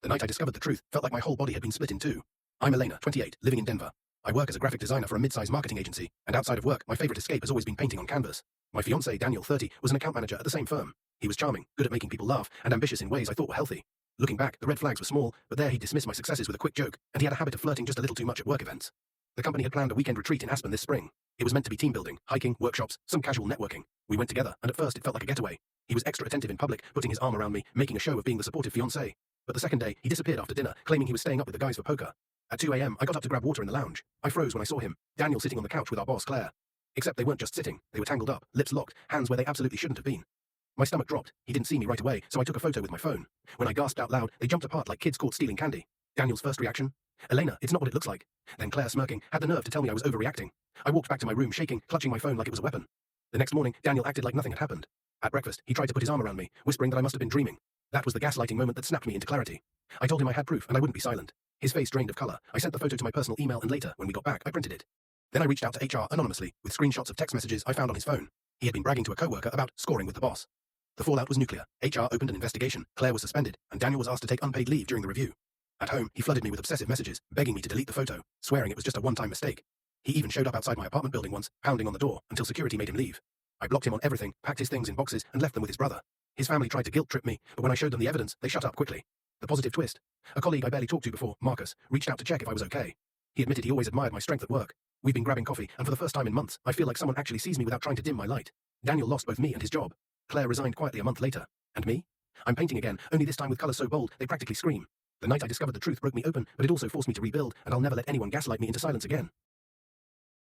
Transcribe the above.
The night I discovered the truth felt like my whole body had been split in two. I'm Elena, 28, living in Denver. I work as a graphic designer for a mid-sized marketing agency, and outside of work, my favorite escape has always been painting on canvas. My fiancé, Daniel, 30, was an account manager at the same firm. He was charming, good at making people laugh, and ambitious in ways I thought were healthy. Looking back, the red flags were small, but there he dismissed my successes with a quick joke, and he had a habit of flirting just a little too much at work events. The company had planned a weekend retreat in Aspen this spring. It was meant to be team building, hiking, workshops, some casual networking. We went together, and at first it felt like a getaway. He was extra attentive in public, putting his arm around me, making a show of being the supportive fiancé. But the second day, he disappeared after dinner, claiming he was staying up with the guys for poker. At 2 a.m., I got up to grab water in the lounge. I froze when I saw him, Daniel sitting on the couch with our boss, Claire. Except they weren't just sitting, they were tangled up, lips locked, hands where they absolutely shouldn't have been. My stomach dropped. He didn't see me right away, so I took a photo with my phone. When I gasped out loud, they jumped apart like kids caught stealing candy. Daniel's first reaction? Elena, it's not what it looks like. Then Claire, smirking, had the nerve to tell me I was overreacting. I walked back to my room shaking, clutching my phone like it was a weapon. The next morning, Daniel acted like nothing had happened. At breakfast, he tried to put his arm around me, whispering that I must have been dreaming. That was the gaslighting moment that snapped me into clarity. I told him I had proof, and I wouldn't be silent. His face drained of color. I sent the photo to my personal email, and later, when we got back, I printed it. Then I reached out to HR anonymously, with screenshots of text messages I found on his phone. He had been bragging to a coworker about scoring with the boss. The fallout was nuclear. HR opened an investigation, Claire was suspended, and Daniel was asked to take unpaid leave during the review. At home, he flooded me with obsessive messages, begging me to delete the photo, swearing it was just a one-time mistake. He even showed up outside my apartment building once, pounding on the door, until security made him leave. I blocked him on everything, packed his things in boxes, and left them with his brother. His family tried to guilt-trip me, but when I showed them the evidence, they shut up quickly. The positive twist. A colleague I barely talked to before, Marcus, reached out to check if I was okay. He admitted he always admired my strength at work. We've been grabbing coffee, and for the first time in months, I feel like someone actually sees me without trying to dim my light. Daniel lost both me and his job. Claire resigned quietly a month later. And me? I'm painting again, only this time with colors so bold, they practically scream. The night I discovered the truth broke me open, but it also forced me to rebuild, and I'll never let anyone gaslight me into silence again.